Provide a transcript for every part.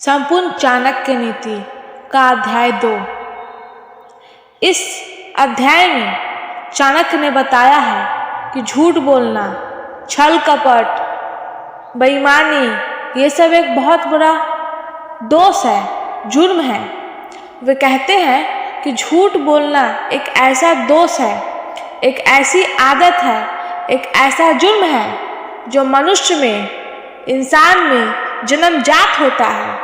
संपूर्ण चाणक्य नीति का अध्याय 2। इस अध्याय में चाणक्य ने बताया है कि झूठ बोलना, छल कपट, बेईमानी ये सब एक बहुत बड़ा दोष है, जुर्म है। वे कहते हैं कि झूठ बोलना एक ऐसा दोष है, एक ऐसी आदत है, एक ऐसा जुर्म है जो मनुष्य में, इंसान में जन्मजात होता है,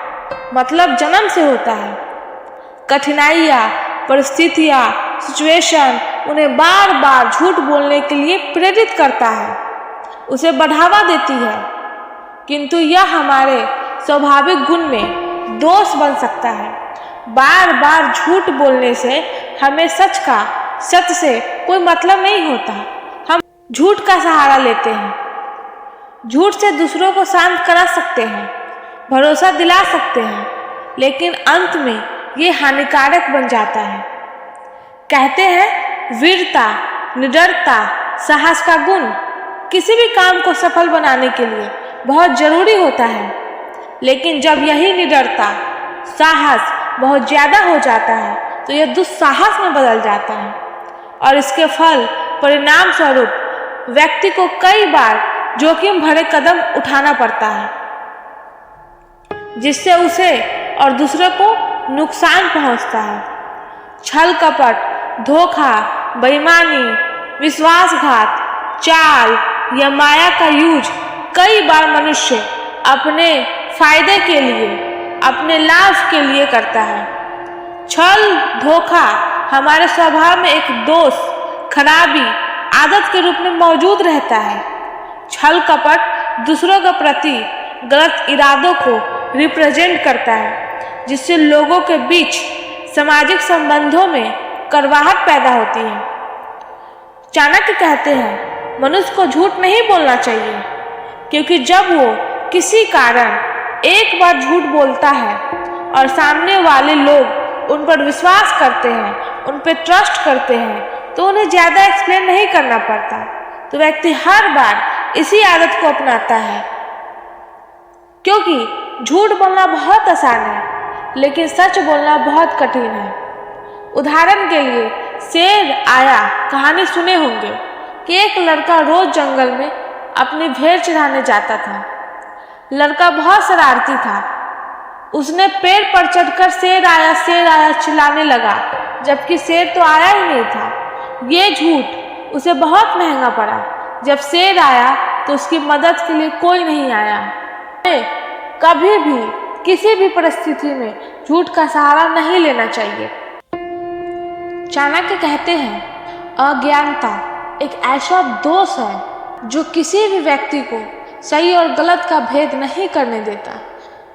मतलब जन्म से होता है। कठिनाइयाँ, परिस्थितियाँ, सिचुएशन उन्हें बार बार झूठ बोलने के लिए प्रेरित करता है, उसे बढ़ावा देती है, किंतु यह हमारे स्वाभाविक गुण में दोष बन सकता है। बार बार झूठ बोलने से हमें सत्य से कोई मतलब नहीं होता। हम झूठ का सहारा लेते हैं, झूठ से दूसरों को शांत करा सकते हैं, भरोसा दिला सकते हैं, लेकिन अंत में ये हानिकारक बन जाता है। कहते हैं वीरता, निडरता, साहस का गुण किसी भी काम को सफल बनाने के लिए बहुत जरूरी होता है, लेकिन जब यही निडरता, साहस बहुत ज़्यादा हो जाता है तो यह दुस्साहस में बदल जाता है और इसके परिणाम स्वरूप व्यक्ति को कई बार जोखिम भरे कदम उठाना पड़ता है, जिससे उसे और दूसरे को नुकसान पहुंचता है। छल कपट, धोखा, बेईमानी, विश्वासघात, चाल या माया का यूज कई बार मनुष्य अपने फायदे के लिए, अपने लाभ के लिए करता है। छल, धोखा हमारे स्वभाव में एक दोष, खराबी, आदत के रूप में मौजूद रहता है। छल कपट दूसरों के प्रति गलत इरादों को रिप्रेजेंट करता है, जिससे लोगों के बीच सामाजिक संबंधों में कड़वाहट पैदा होती है। चाणक्य कहते हैं मनुष्य को झूठ नहीं बोलना चाहिए, क्योंकि जब वो किसी कारण एक बार झूठ बोलता है और सामने वाले लोग उन पर विश्वास करते हैं, उन पर ट्रस्ट करते हैं, तो उन्हें ज़्यादा एक्सप्लेन नहीं करना पड़ता, तो व्यक्ति हर बार इसी आदत को अपनाता है। क्योंकि झूठ बोलना बहुत आसान है, लेकिन सच बोलना बहुत कठिन है। उदाहरण के लिए शेर आया कहानी सुने होंगे कि एक लड़का रोज जंगल में अपनी भेड़ चराने जाता था। लड़का बहुत शरारती था। उसने पेड़ पर चढ़कर शेर आया चिल्लाने लगा, जबकि शेर तो आया ही नहीं था। ये झूठ उसे बहुत महंगा पड़ा। जब शेर आया तो उसकी मदद के लिए कोई नहीं आया। कभी भी किसी भी परिस्थिति में झूठ का सहारा नहीं लेना चाहिए। चाणक्य कहते हैं अज्ञानता एक ऐसा दोष है जो किसी भी व्यक्ति को सही और गलत का भेद नहीं करने देता।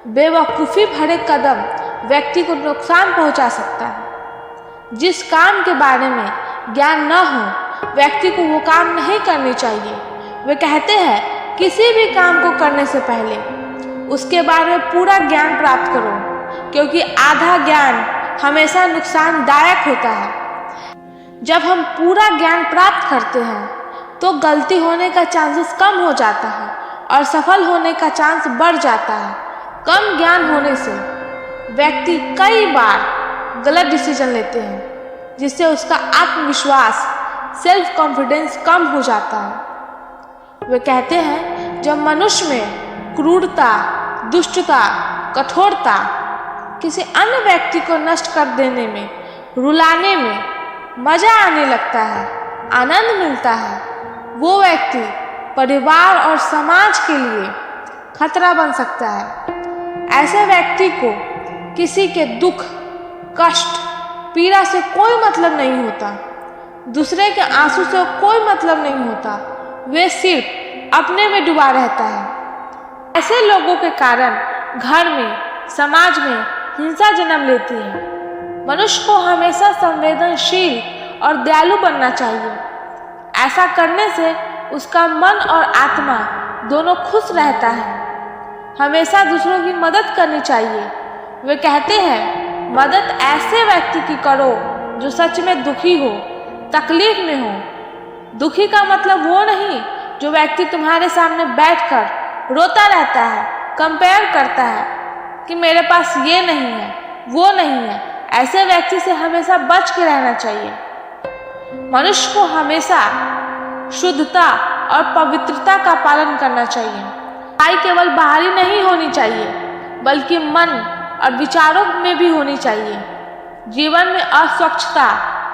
बेवकूफ़ी भरे कदम व्यक्ति को नुकसान पहुंचा सकता है। जिस काम के बारे में ज्ञान न हो, व्यक्ति को वो काम नहीं करनी चाहिए। वे कहते हैं किसी भी काम को करने से पहले उसके बारे में पूरा ज्ञान प्राप्त करो, क्योंकि आधा ज्ञान हमेशा नुकसानदायक होता है। जब हम पूरा ज्ञान प्राप्त करते हैं तो गलती होने का चांसेस कम हो जाता है और सफल होने का चांस बढ़ जाता है। कम ज्ञान होने से व्यक्ति कई बार गलत डिसीजन लेते हैं, जिससे उसका आत्मविश्वास, सेल्फ कॉन्फिडेंस कम हो जाता है। वे कहते हैं जब मनुष्य में क्रूरता, दुष्टता, कठोरता किसी अन्य व्यक्ति को नष्ट कर देने में, रुलाने में मजा आने लगता है, आनंद मिलता है, वो व्यक्ति परिवार और समाज के लिए खतरा बन सकता है। ऐसे व्यक्ति को किसी के दुख, कष्ट, पीड़ा से कोई मतलब नहीं होता, दूसरे के आंसू से कोई मतलब नहीं होता। वे सिर्फ अपने में डूबा रहता है। ऐसे लोगों के कारण घर में, समाज में हिंसा जन्म लेती है। मनुष्य को हमेशा संवेदनशील और दयालु बनना चाहिए। ऐसा करने से उसका मन और आत्मा दोनों खुश रहता है। हमेशा दूसरों की मदद करनी चाहिए। वे कहते हैं मदद ऐसे व्यक्ति की करो जो सच में दुखी हो, तकलीफ में हो। दुखी का मतलब वो नहीं जो व्यक्ति तुम्हारे सामने बैठकर रोता रहता है, कंपेयर करता है, कि मेरे पास ये नहीं है, वो नहीं है। ऐसे व्यक्ति से हमेशा बच के रहना चाहिए। मनुष्य को हमेशा शुद्धता और पवित्रता का पालन करना चाहिए। सफाई केवल बाहरी नहीं होनी चाहिए, बल्कि मन और विचारों में भी होनी चाहिए। जीवन में अस्वच्छता,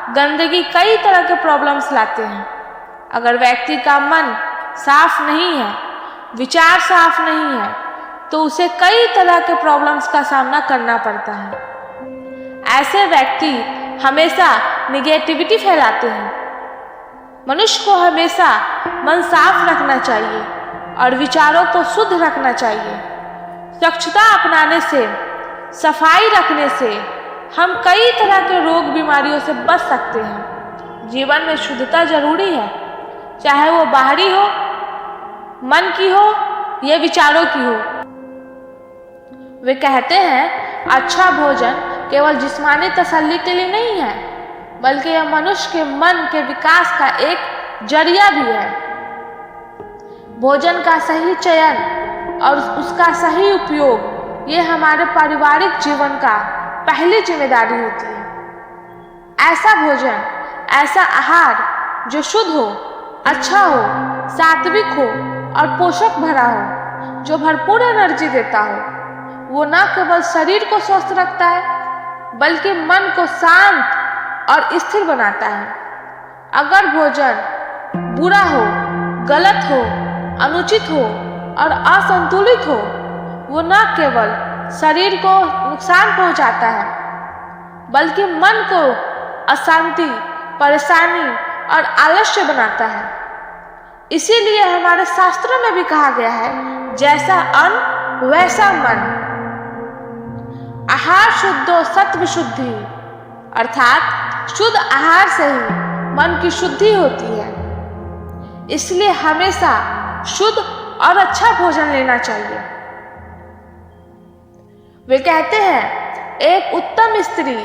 गंदगी कई तरह के प्रॉब्लम्स लाते हैं। अगर व्यक्ति का मन साफ नहीं है, विचार साफ नहीं है, तो उसे कई तरह के प्रॉब्लम्स का सामना करना पड़ता है। ऐसे व्यक्ति हमेशा निगेटिविटी फैलाते हैं। मनुष्य को हमेशा मन साफ रखना चाहिए और विचारों को शुद्ध रखना चाहिए। स्वच्छता अपनाने से, सफाई रखने से हम कई तरह के रोग बीमारियों से बच सकते हैं। जीवन में शुद्धता जरूरी है, चाहे वो बाहरी हो, मन की हो या विचारों की हो। वे कहते हैं अच्छा भोजन केवल जिस्मानी तसल्ली के लिए नहीं है, बल्कि यह मनुष्य के मन के विकास का एक जरिया भी है। भोजन का सही चयन और उसका सही उपयोग ये हमारे पारिवारिक जीवन का पहली जिम्मेदारी होती है। ऐसा भोजन, ऐसा आहार जो शुद्ध हो, अच्छा हो, सात्विक हो और पोषक भरा हो, जो भरपूर एनर्जी देता हो, वो न केवल शरीर को स्वस्थ रखता है, बल्कि मन को शांत और स्थिर बनाता है। अगर भोजन बुरा हो, गलत हो, अनुचित हो और असंतुलित हो, वो न केवल शरीर को नुकसान पहुंचाता है, बल्कि मन को अशांति, परेशानी और आलस्य बनाता है। इसीलिए हमारे शास्त्रों में भी कहा गया है, जैसा अन्न वैसा मन। आहार शुद्धो सत्व शुद्धि, अर्थात शुद्ध आहार से ही मन की शुद्धि होती है। इसलिए हमेशा शुद्ध और अच्छा भोजन लेना चाहिए। वे कहते हैं एक उत्तम स्त्री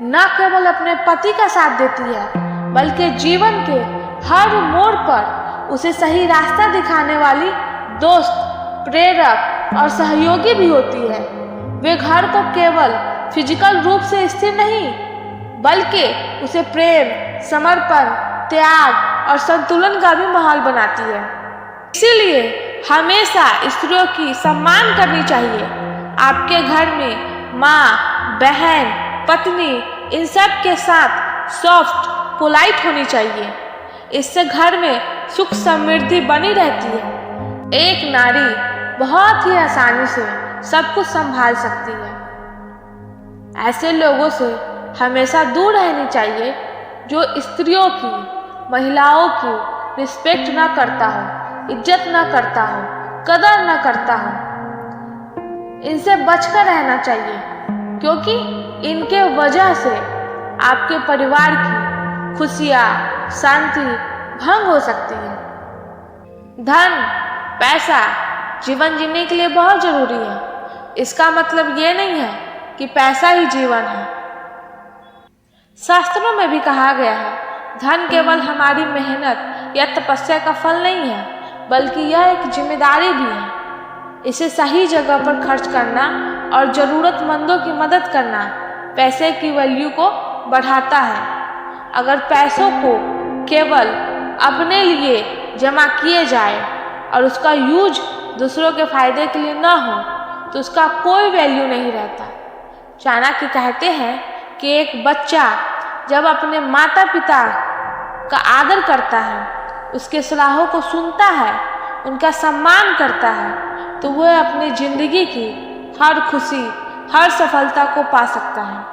न केवल अपने पति का साथ देती है, बल्कि जीवन के हर मोड़ पर उसे सही रास्ता दिखाने वाली दोस्त, प्रेरक और सहयोगी भी होती है। वे घर को केवल फिजिकल रूप से स्थिर नहीं, बल्कि उसे प्रेम, समर्पण, त्याग और संतुलन का भी माहौल बनाती है। इसीलिए हमेशा स्त्रियों की सम्मान करनी चाहिए। आपके घर में माँ, बहन, पत्नी इन सब के साथ सॉफ्ट, पोलाइट होनी चाहिए। इससे घर में सुख समृद्धि बनी रहती है। एक नारी बहुत ही आसानी से सब कुछ संभाल सकती है। ऐसे लोगों से हमेशा दूर रहनी चाहिए जो स्त्रियों की, महिलाओं की रिस्पेक्ट ना करता हो, इज्जत ना करता हो, कदर ना करता हो। इनसे बचकर रहना चाहिए, क्योंकि इनके वजह से आपके परिवार की खुशियाँ, शांति भंग हो सकती है। धन, पैसा जीवन जीने के लिए बहुत जरूरी है। इसका मतलब ये नहीं है कि पैसा ही जीवन है। शास्त्रों में भी कहा गया है, धन केवल हमारी मेहनत या तपस्या का फल नहीं है, बल्कि यह एक जिम्मेदारी भी है। इसे सही जगह पर खर्च करना और ज़रूरतमंदों की मदद करना पैसे की वैल्यू को बढ़ाता है। अगर पैसों को केवल अपने लिए जमा किए जाए और उसका यूज दूसरों के फायदे के लिए न हो, तो उसका कोई वैल्यू नहीं रहता। चाणक्य कहते हैं कि एक बच्चा जब अपने माता पिता का आदर करता है, उसके सलाहों को सुनता है, उनका सम्मान करता है, तो वह अपनी जिंदगी की हर खुशी, हर सफलता को पा सकता है।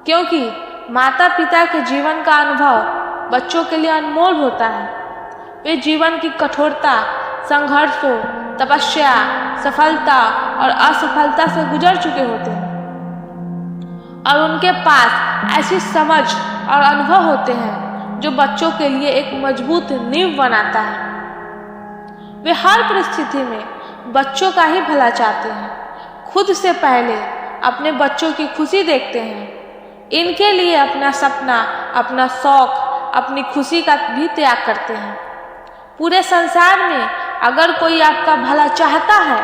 क्योंकि माता पिता के जीवन का अनुभव बच्चों के लिए अनमोल होता है। वे जीवन की कठोरता, संघर्षों, तपस्या, सफलता और असफलता से गुजर चुके होते हैं और उनके पास ऐसी समझ और अनुभव होते हैं जो बच्चों के लिए एक मजबूत नींव बनाता है। वे हर परिस्थिति में बच्चों का ही भला चाहते हैं, खुद से पहले अपने बच्चों की खुशी देखते हैं। इनके लिए अपना सपना, अपना शौक, अपनी खुशी का भी त्याग करते हैं। पूरे संसार में अगर कोई आपका भला चाहता है,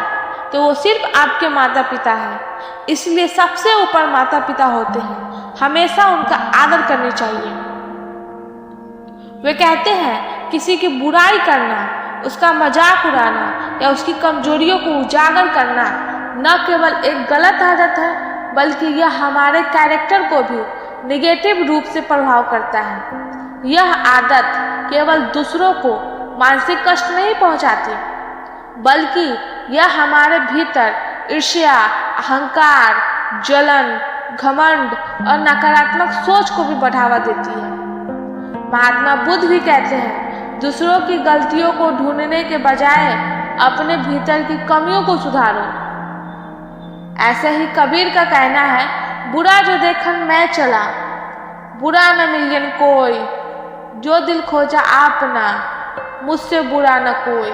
तो वो सिर्फ आपके माता पिता हैं। इसलिए सबसे ऊपर माता पिता होते हैं, हमेशा उनका आदर करनी चाहिए। वे कहते हैं किसी की बुराई करना, उसका मजाक उड़ाना या उसकी कमजोरियों को उजागर करना न केवल एक गलत आदत है, बल्कि यह हमारे कैरेक्टर को भी निगेटिव रूप से प्रभाव करता है। यह आदत केवल दूसरों को मानसिक कष्ट नहीं पहुंचाती, बल्कि यह हमारे भीतर ईर्ष्या, अहंकार, जलन, घमंड और नकारात्मक सोच को भी बढ़ावा देती है। महात्मा बुद्ध भी कहते हैं, दूसरों की गलतियों को ढूंढने के बजाय अपने भीतर की कमियों को सुधारो। ऐसे ही कबीर का कहना है, बुरा जो देखन मैं चला, बुरा न मिलियन कोई, जो दिल खोजा आपना, मुझसे बुरा न कोई।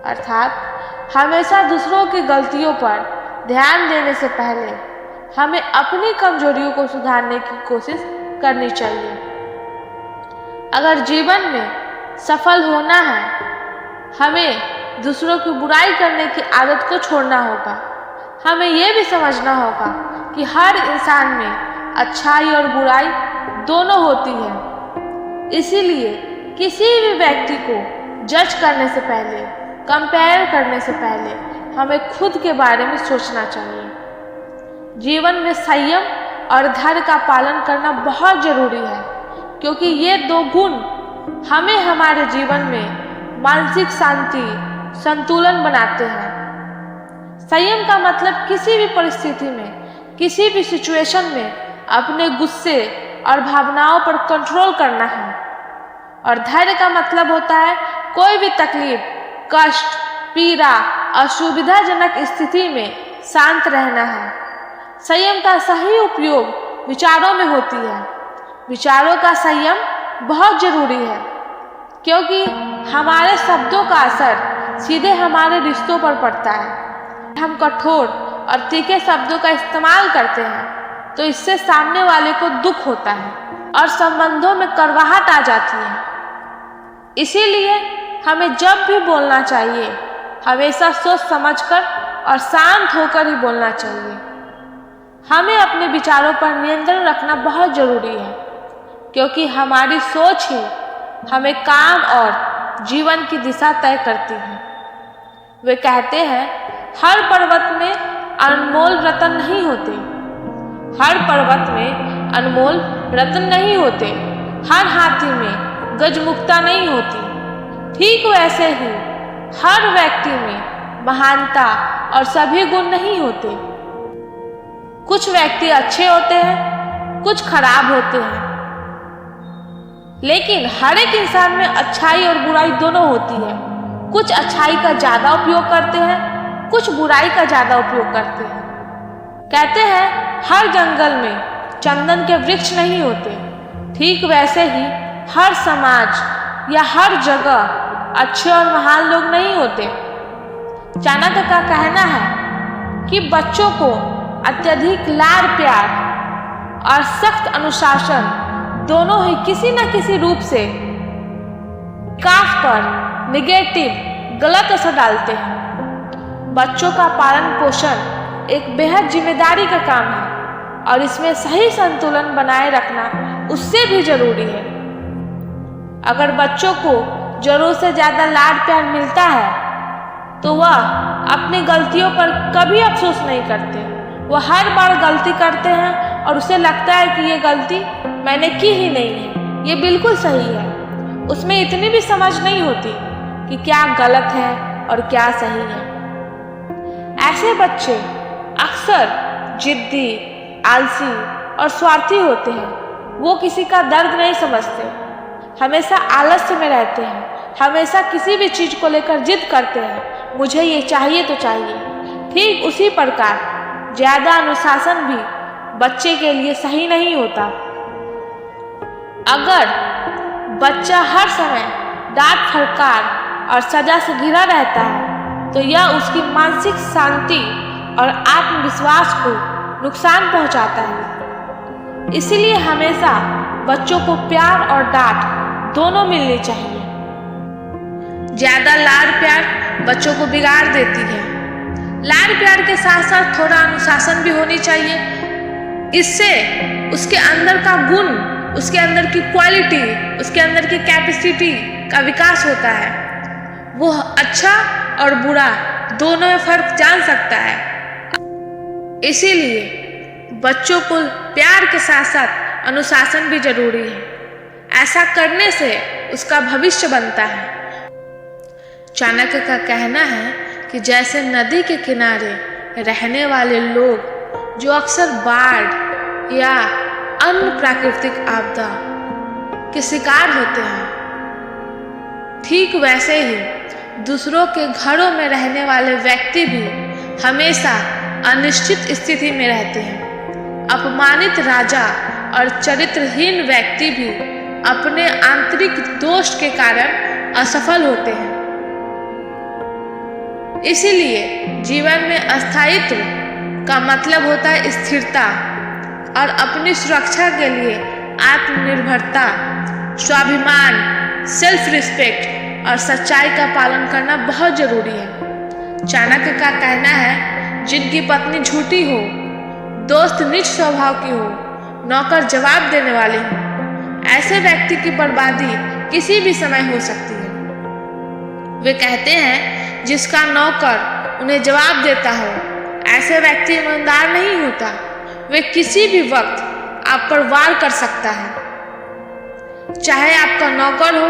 अर्थात हमेशा दूसरों की गलतियों पर ध्यान देने से पहले हमें अपनी कमजोरियों को सुधारने की कोशिश करनी चाहिए। अगर जीवन में सफल होना है, हमें दूसरों की बुराई करने की आदत को छोड़ना होगा। हमें यह भी समझना होगा कि हर इंसान में अच्छाई और बुराई दोनों होती है। इसीलिए किसी भी व्यक्ति को जज करने से पहले, कंपेयर करने से पहले हमें खुद के बारे में सोचना चाहिए। जीवन में संयम और धैर्य का पालन करना बहुत जरूरी है, क्योंकि ये दो गुण हमें हमारे जीवन में मानसिक शांति, संतुलन बनाते हैं। संयम का मतलब किसी भी परिस्थिति में, किसी भी सिचुएशन में अपने गुस्से और भावनाओं पर कंट्रोल करना है। और धैर्य का मतलब होता है कोई भी तकलीफ, कष्ट, पीड़ा, असुविधाजनक स्थिति में शांत रहना है। संयम का सही उपयोग विचारों में होती है। विचारों का संयम बहुत जरूरी है, क्योंकि हमारे शब्दों का असर सीधे हमारे रिश्तों पर पड़ता है। हम कठोर और तीखे शब्दों का इस्तेमाल करते हैं तो इससे सामने वाले को दुख होता है और संबंधों में कड़वाहट आ जाती है। इसीलिए हमें जब भी बोलना चाहिए, हमेशा सोच समझकर और शांत होकर ही बोलना चाहिए। हमें अपने विचारों पर नियंत्रण रखना बहुत जरूरी है, क्योंकि हमारी सोच ही हमें काम और जीवन की दिशा तय करती है। वे कहते हैं, हर पर्वत में अनमोल रत्न नहीं होते, हर पर्वत में अनमोल रत्न नहीं होते, हर हाथी में गजमुक्ता नहीं होती। ठीक वैसे ही हर व्यक्ति में महानता और सभी गुण नहीं होते। कुछ व्यक्ति अच्छे होते हैं, कुछ खराब होते हैं, लेकिन हर एक इंसान में अच्छाई और बुराई दोनों होती है। कुछ अच्छाई का ज्यादा उपयोग करते हैं, कुछ बुराई का ज्यादा उपयोग करते हैं। कहते हैं, हर जंगल में चंदन के वृक्ष नहीं होते। ठीक वैसे ही हर समाज या हर जगह अच्छे और महान लोग नहीं होते। चाणक्य का कहना है कि बच्चों को अत्यधिक लाड़ प्यार और सख्त अनुशासन दोनों ही किसी न किसी रूप से विकास पर निगेटिव, गलत असर डालते हैं। बच्चों का पालन पोषण एक बेहद जिम्मेदारी का काम है और इसमें सही संतुलन बनाए रखना उससे भी जरूरी है। अगर बच्चों को जरूरत से ज्यादा लाड प्यार मिलता है तो वह अपनी गलतियों पर कभी अफसोस नहीं करते। वह हर बार गलती करते हैं और उसे लगता है कि ये गलती मैंने की ही नहीं है, ये बिल्कुल सही है। उसमें इतनी भी समझ नहीं होती कि क्या गलत है और क्या सही है। ऐसे बच्चे अक्सर जिद्दी, आलसी और स्वार्थी होते हैं। वो किसी का दर्द नहीं समझते, हमेशा आलस्य में रहते हैं, हमेशा किसी भी चीज को लेकर जिद करते हैं, मुझे ये चाहिए तो चाहिए। ठीक उसी प्रकार ज्यादा अनुशासन भी बच्चे के लिए सही नहीं होता। अगर बच्चा हर समय डांट फटकार और सजा से घिरा रहता है तो यह उसकी मानसिक शांति और आत्मविश्वास को नुकसान पहुंचाता है। इसलिए हमेशा बच्चों को प्यार और डांट दोनों मिलनी चाहिए। ज्यादा लाड़ प्यार बच्चों को बिगाड़ देती है लाड प्यार के साथ साथ थोड़ा अनुशासन भी होनी चाहिए। इससे उसके अंदर का गुण, उसके अंदर की क्वालिटी, उसके अंदर की कैपेसिटी का विकास होता है। वो अच्छा और बुरा दोनों में फर्क जान सकता है। इसीलिए बच्चों को प्यार के साथ साथ अनुशासन भी जरूरी है। ऐसा करने से उसका भविष्य बनता है। चाणक्य का कहना है कि जैसे नदी के किनारे रहने वाले लोग जो अक्सर बाढ़ या अन्य प्राकृतिक आपदा के शिकार होते हैं, ठीक वैसे ही दूसरों के घरों में रहने वाले व्यक्ति भी हमेशा अनिश्चित स्थिति में रहते हैं। अपमानित राजा और चरित्रहीन व्यक्ति भी अपने आंतरिक दोष के कारण असफल होते हैं। इसीलिए जीवन में अस्थायित्व का मतलब होता है स्थिरता और अपनी सुरक्षा के लिए आत्मनिर्भरता, स्वाभिमान, सेल्फ रिस्पेक्ट और सच्चाई का पालन करना बहुत जरूरी है। चाणक्य का कहना है, जिनकी पत्नी झूठी हो, दोस्त नीच स्वभाव की हो, नौकर जवाब देने वाले हो, ऐसे व्यक्ति की बर्बादी किसी भी समय हो सकती है। वे कहते हैं, जिसका नौकर उन्हें जवाब देता हो, ऐसे व्यक्ति ईमानदार नहीं होता। वे किसी भी वक्त आप पर वार कर सकता है, चाहे आपका नौकर हो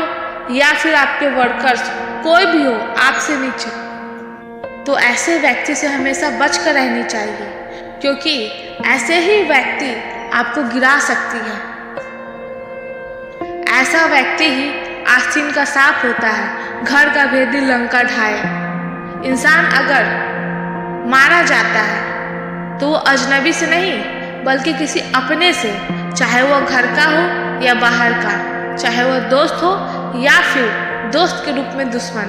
या फिर आपके वर्कर्स, कोई भी हो आपसे नीचे। तो ऐसे व्यक्ति से हमेशा बचकर रहनी चाहिए, क्योंकि ऐसे ही व्यक्ति आपको गिरा सकती है। ऐसा व्यक्ति ही आस्तीन का सांप होता है, घर का भेदी लंका ढाए। इंसान अगर मारा जाता है तो वो अजनबी से नहीं बल्कि किसी अपने से, चाहे वो घर का हो या बाहर का, चाहे वो दोस्त हो या फिर दोस्त के रूप में दुश्मन।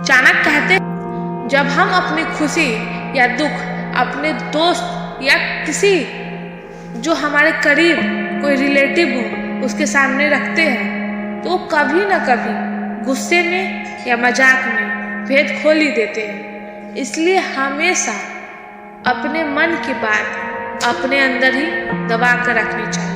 चाणक्य कहते हैं, जब हम अपनी खुशी या दुख अपने दोस्त या किसी जो हमारे करीब कोई रिलेटिव हो उसके सामने रखते हैं तो वो कभी ना कभी गुस्से में या मजाक में भेद खोल ही देते हैं। इसलिए हमेशा अपने मन की बात अपने अंदर ही दबा कर रखनी चाहिए।